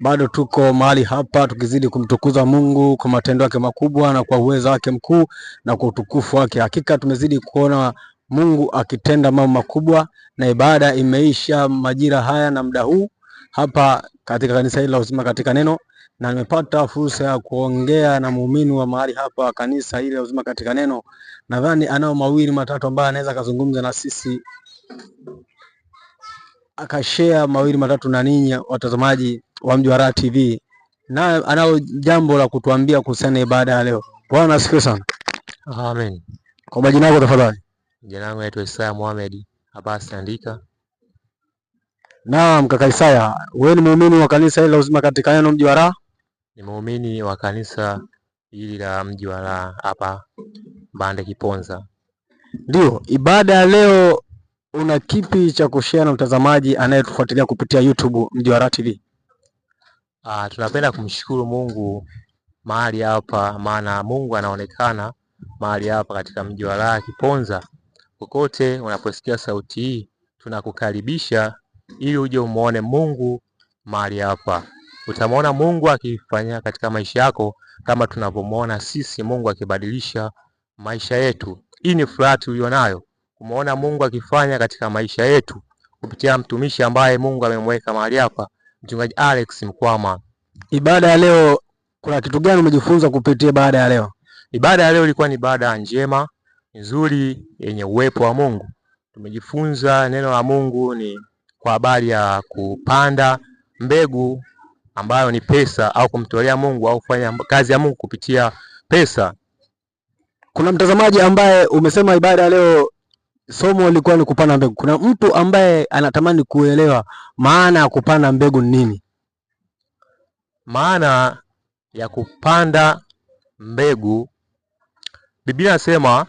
Bado tuko mahali hapa tukizidi kumtukuza Mungu kwa matendo yake makubwa na kwa uwezo wake mkuu na kwa utukufu wake. Hakika tumezidi kuona Mungu akitenda mambo makubwa, na ibada imeisha majira haya na muda huu hapa katika kanisa hili la Uzima katika Neno, na nimepata fursa ya kuongea na muumini wa mahali hapa kanisa hili la Uzima katika Neno. Nadhani anao mawili matatu ambayo anaweza kuzungumza na sisi, akashare mawili matatu na ninyi watazamaji wa Mji wa Raha TV, na anao jambo la kutuambia kuhusiana na ibada ya leo. Bwana asifiwe sana. Amen. Kwa majina yako tafadhali? Jina langu naitwa Isaya Mohamed Abbas Andika. Naam, kaka Isaya, wewe ni muumini wa kanisa hili la Uzima katika Neno Mji wa Raha? Ni muumini wa kanisa hili la Mji wa Raha hapa Mbande Kiponza. Ndio, ibada ya leo una kipi cha kushare na mtazamaji anayetufuatilia kupitia YouTube Mji wa Raha TV? Tunapenda kumshukuru Mungu mahali hapa, maana Mungu anaonekana mahali hapa katika Mji wa Raha Kiponza. Kokote unaposikia sauti hii, tunakukaribisha ili uje umuone Mungu mahali hapa. Utamwona Mungu akifanya katika maisha yako kama tunavyomuona sisi Mungu akibadilisha maisha yetu. Hii ni furaha tulionayo, kumuona Mungu akifanya katika maisha yetu kupitia mtumishi ambaye Mungu amemweka mahali hapa, Mchungaji Alex Mkwama. Ibada ya leo, kuna kitu gani umejifunza kupitia ibada ya leo? Ibada ya leo ilikuwa ni ibada njema, nzuri, yenye uwepo wa Mungu. Tumejifunza neno la Mungu ni kwa habari ya kupanda mbegu ambayo ni pesa, au kumtolea Mungu au kufanya kazi ya Mungu kupitia pesa. Kuna mtazamaji ambaye umesema ibada ya leo somo lilikuwa ni kupanda mbegu. Kuna mtu ambaye anatamani kuelewa maana ya kupanda mbegu ni nini? Maana ya kupanda mbegu, Biblia inasema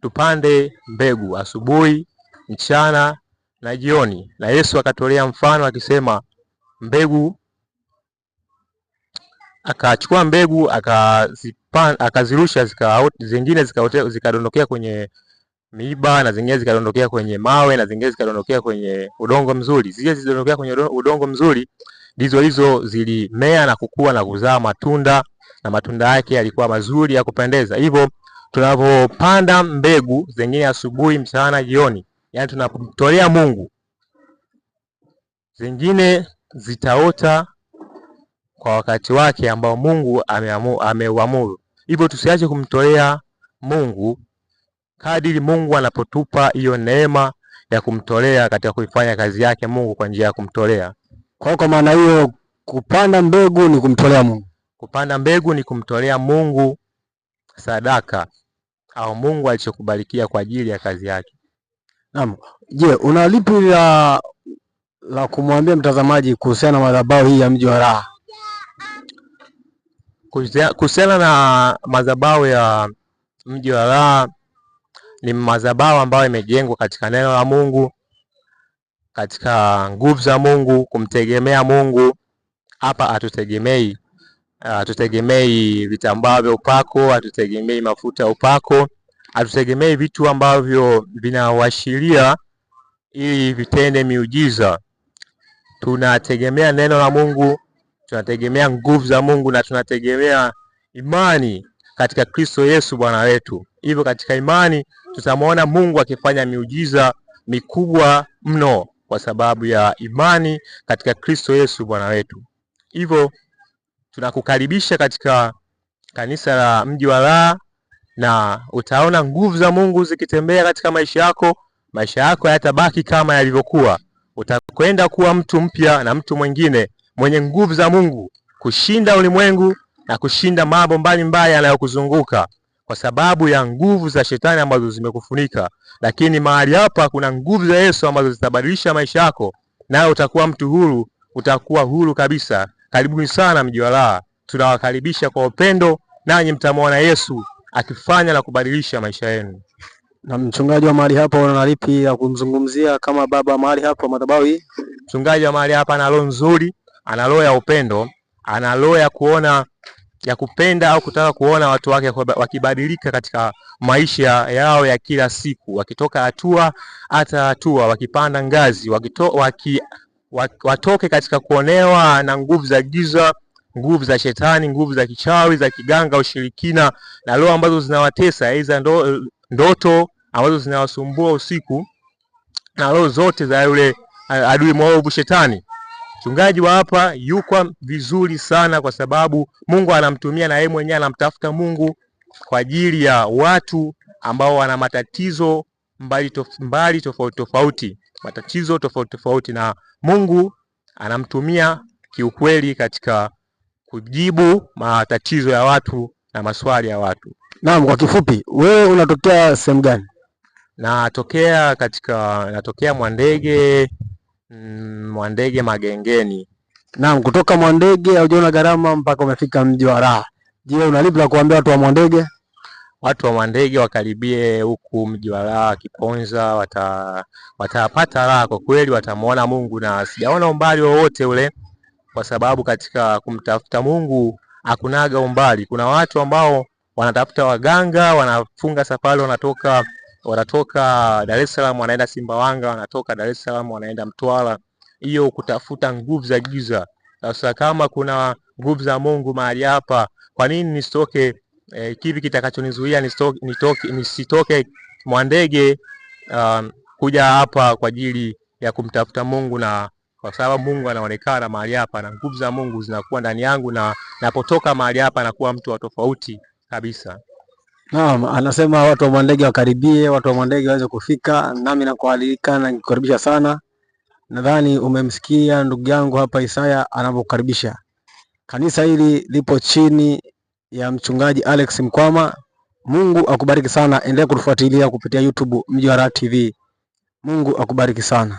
tupande mbegu asubuhi, mchana na jioni. Na Yesu akatolea mfano akisema mbegu, akachukua mbegu akazirusha, zingine zikadondokea kwenye miiba, na zingine zikadondokea kwenye mawe, na zingine zikadondokea kwenye udongo mzuri. Zile zilizodondokea kwenye udongo mzuri ndizo hizo zilimea na kukua na kuzaa matunda, na matunda yake yalikuwa mazuri ya kupendeza. Hivyo tunapopanda mbegu zingine asubuhi, mchana, jioni, yani tunapomtolea Mungu, zingine zitaota kwa wakati wake ambao Mungu ameuamuru. Hivyo tusiache kumtolea Mungu kadiri Mungu anapotupa hiyo neema ya kumtolea katika kuifanya kazi yake Mungu kwa njia ya kumtolea. Kwa maana hiyo kupanda mbegu ni kumtolea Mungu. Kupanda mbegu ni kumtolea Mungu sadaka au Mungu alichokubarikia kwa ajili ya kazi yake. Naam. Je, una lipi la kumwambia mtazamaji kuhusiana na madhabahu hii ya Mji wa Raha? Kuhusiana na madhabahu ya Mji wa Raha, ni madhabahu ambayo imejengwa katika neno la Mungu, katika nguvu za Mungu, kumtegemea Mungu. Hapa hatutegemei vitambaa vya upako, hatutegemei mafuta ya upako, hatutegemei vitu ambavyo vinawashiria ili vitende miujiza. Tunategemea neno la Mungu, tunategemea nguvu za Mungu, na tunategemea imani katika Kristo Yesu Bwana wetu. Hivyo katika imani tutamwona Mungu akifanya miujiza mikubwa mno kwa sababu ya imani katika Kristo Yesu Bwana wetu. Hivyo tunakukaribisha katika kanisa la Mji wa Raha, na utaona nguvu za Mungu zikitembea katika maisha yako. Maisha yako hayatabaki kama yalivyokuwa. Utakwenda kuwa mtu mpya na mtu mwingine mwenye nguvu za Mungu, kushinda ulimwengu na kushinda mambo mbalimbali yanayokuzunguka kwa sababu ya nguvu za shetani ambazo zimekufunika. Lakini mahali hapa kuna nguvu za Yesu ambazo zitabadilisha maisha yako, nawe utakuwa mtu huru, utakuwa huru kabisa. Karibuni sana Mji wa Raha. Tunawakaribisha kwa upendo, nanyi mtamwona Yesu akifanya na kubadilisha maisha yenu. Na mchungaji wa mahali hapa, una lipi ya kumzungumzia kama baba mahali hapa madhabahu hii? Mchungaji wa mahali hapa ana roho nzuri, ana roho ya upendo, ana roho ya kuona, ya kupenda au kutaka kuona watu wake wakibadilika katika maisha yao ya kila siku, wakitoka hatua hata hatua, wakipanda ngazi, watoke katika kuonewa na nguvu za giza, nguvu za shetani, nguvu za kichawi, za kiganga, ushirikina na roho ambazo zinawatesa, aidha ndoto ambazo zinawasumbua usiku na roho zote za yule adui mwovu shetani. Mchungaji wa hapa yuko vizuri sana, kwa sababu Mungu anamtumia na yeye mwenyewe anamtafuta Mungu kwa ajili ya watu ambao wana matatizo mbali tofauti, matatizo tofauti, na Mungu anamtumia kiukweli katika kujibu matatizo ya watu na maswali ya watu. Naam, kwa kifupi, wewe unatokea sehemu gani? Natokea Mwandege Magengeni. Naam, kutoka Mwandege haujaona gharama mpaka umefika mji wa raha. Je, unalipi la kuambia watu wa Mwandege? Watu wa Mwandege wakaribie huku mji wa raha Kiponza, watapata raha kwa kweli, watamuona Mungu na sijaona umbali wowote ule, kwa sababu katika kumtafuta Mungu hakunaga umbali. Kuna watu ambao wanatafuta waganga, wanafunga safari, wanatoka Dar es Salaam wanaenda Simbawanga, wanatoka Dar es Salaam wanaenda Mtwara, hiyo kutafuta nguvu za giza. Sasa kama kuna nguvu za Mungu mahali hapa, kwa nini nisitoke? Kipi kitakachonizuia nisitoke Mwandege kuja hapa kwa ajili ya kumtafuta Mungu? Na kwa sababu Mungu anaonekana mahali hapa na nguvu za Mungu zinakuwa ndani yangu, na napotoka mahali hapa nakuwa mtu wa tofauti kabisa. Naam, anasema watu wa Mwandege wakaribie, watu wa Mwandege waweze kufika, nami nakualika na nikukaribisha sana. Nadhani umemsikia ndugu yangu hapa Isaya anapokaribisha. Kanisa hili lipo chini ya mchungaji Alex Mkwama. Mungu akubariki sana, endelea kutufuatilia kupitia YouTube Mji wa Raha TV. Mungu akubariki sana.